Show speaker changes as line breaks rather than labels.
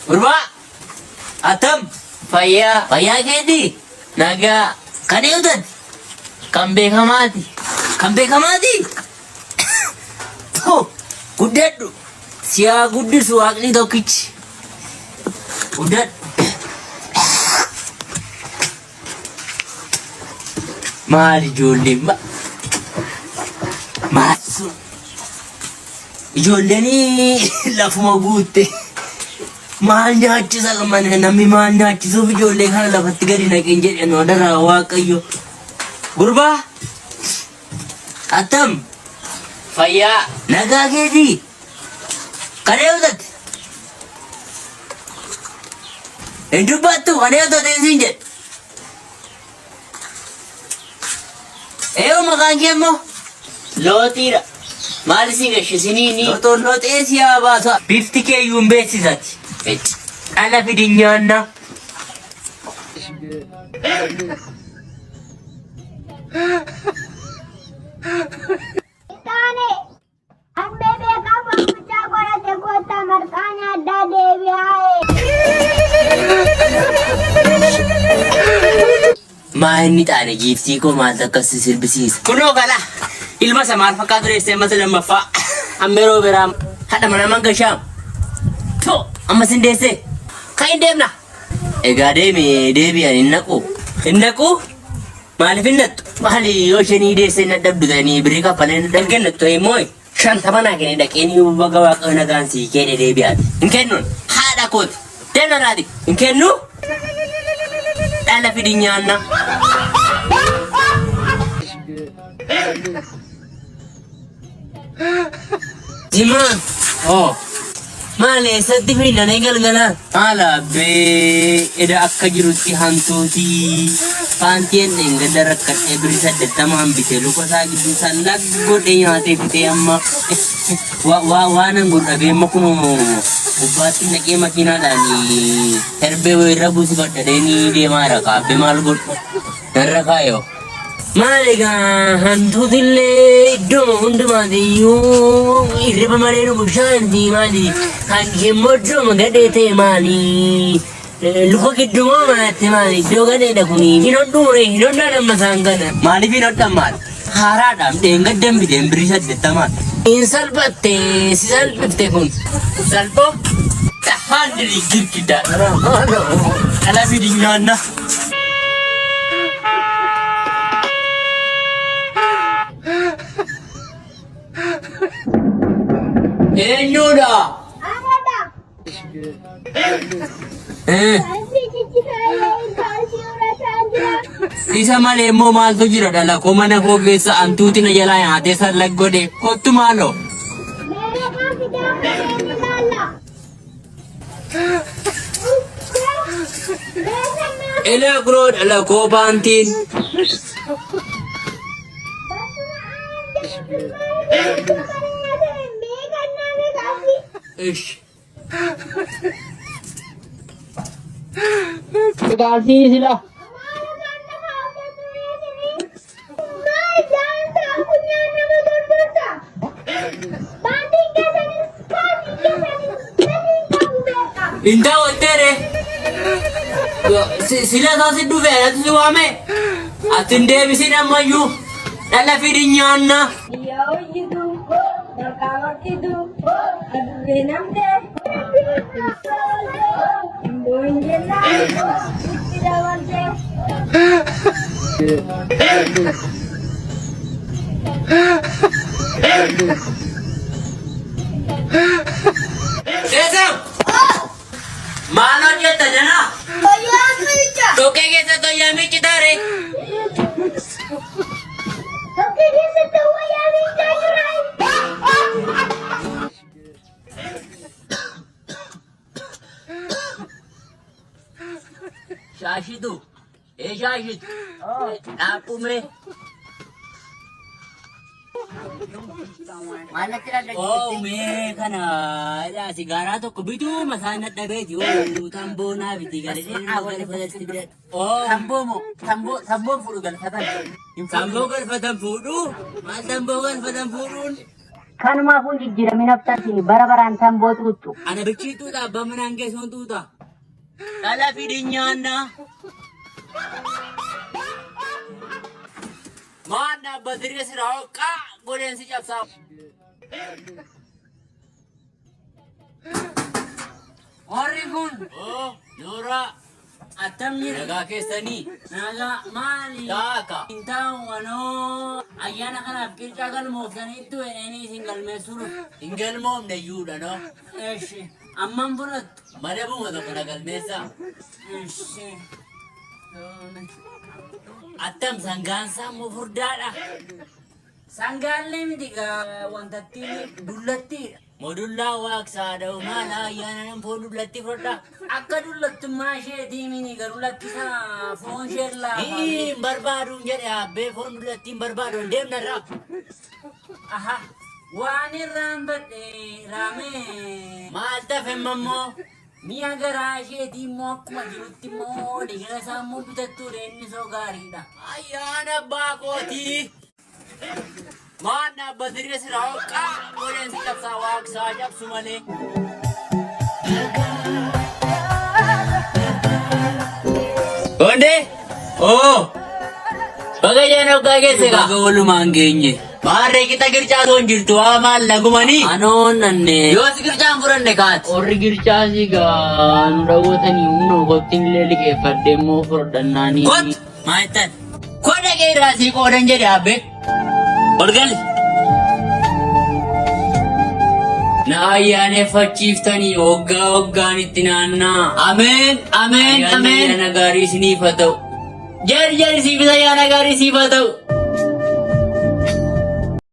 Gurbaa attam fayyaa keetii nagaa kan eegdan kan beekamaati guddadhu siyaa guddisu waaqni tokkichi guddadhu maal ijoolleen maal sun ijoolleen lafuma guutte maal nyaachisa mana namni maal nyaachisuuf ijoollee kana lafatti gadi naqeen jedhan wadaraa waaqayyo gurbaa attam fayyaa nagaa keetii kadhee hojjate hin dubbattu kadhee hojjate siin jedhe maqaan kee immoo looxiidha maal isin gashisiiniini looxee siyaa baasa bifti kee iyyuu hin beeksisati dhala fidinyaanaa Maanni taane giiftii koo maal akkasii sirbisiisa. Kunoo gala ilma isaa maal fakkaatu deessee mata lammaffaa ammeeroo biraam haadha mana mangashaam too amma sin deessee kan hin deemna. Egaa deebi'an hin naqu maaliif hin nattu maali yoo isheenii deessee na dhabdutanii birii kaffalee na dhabgennattu immoo 50 naa kennee dhaqeenii baga waaqa nagaan sii kennee deebi'an hin kennuun haadha kooti deemnanaati hin kennu dhala fidinyaanaa. Jimaan maal eessatti fiinnanii galgalaan haala bee eda akka jirutti hantuutii faantiin dhengada rakkadhee birii 80 hambite luka isaa gidduu isaa laggodhee nyaatee fitee amma waanan godhabee amma kunoo gubbaatti naqee makiinaadhaan herbee irra buusifadhadheenii deemaa jira kaabbee maal godhu narra kaayoo. Maal egaa hantuutillee iddoo hundumaatiyyuu hirriba malee nu bushaanti maali kan keemmoo iddoo gadhee ta'e maali luka giddumoo maatti maali iddoo gadheedha kuni hin hodhuure hin hodhaan amma isaan kana maaliif hin hodhan maal haaraadhaan dheengaddan biteen birii 80 hin salphatte si salphifte kun salphoo handiri girgiddaa dhala fidinyaanaa. Eenyuudha? Anadha. Isa malee immoo maaltu jira dhala koo mana koo keessa hantuuti na jalaa nyaatee sallag godhe kottu maaloo? Elee guroo dhala koo baantiin. Ish. Gaaltii sila. Inta ottere. Sila taasi dhufe ati waame. Ati deebisi namayyu. Dhala fidinyaanaa. Maal hojjetta jana? Tokkee keessatti wayyaa miiccitaa ree? Tokkee keessatti wayyaa miiccitaa jira? Shaashitu shaashitu dhaaqume. Mee kana sigaaraa tokko bituu masaan dadhabeeti tamboo naa biti galfatan bira. Tamboo fuudhu galfatan. Tamboo galfatan fuudhu maal tamboo galfatan fuudhuun
Kanuma pun jijjiiramin haftansini bara baraan tan bootuuttu.
Ana bichituudha abbaa manaan keessuun tuuta. Dhala fidinyanaa. Mana badri sirau ka goden si capsa. Origun. Oh, Nora. Atamni naga kesani. Naga mali. Taka. Intau ano ayana kana kirja gal mofani itu ini single mesuru. Single mom ne yuda no. Eshi. Amman burat. Mana bu mada kana gal mesa. Eshi. Atam sanggansa mo furdada. Sanggalle miti ka wantatti dullatti. Modulla waksa da mala yana nan fo dullatti furda. Akka dullatti maasheti mini garullatti sa fon shella. Barbadu jere abbe fon dullatti barbadu demna ra. Aha. Wani rambate rame. Malta femmo. Mia garage di mo kuma jirutti mo digara sammu bitattu renni so garida ayana bakoti mana badri sirau ka goren sikap sawak sajab sumale Onde oh bagajano kage sega bagolu mangenye Mare kita gircha don jirtu amal lagumani anon nanne yo gircha furanne kat or gircha siga ndagotani unno gotin leli ke faddemo furdannani kot maitan koda ke rasi kodan jeri abe orgal na ayane fachiftani ogga nitinanna amen amen amen yana gari sini fatau jari sibida yana gari sifatau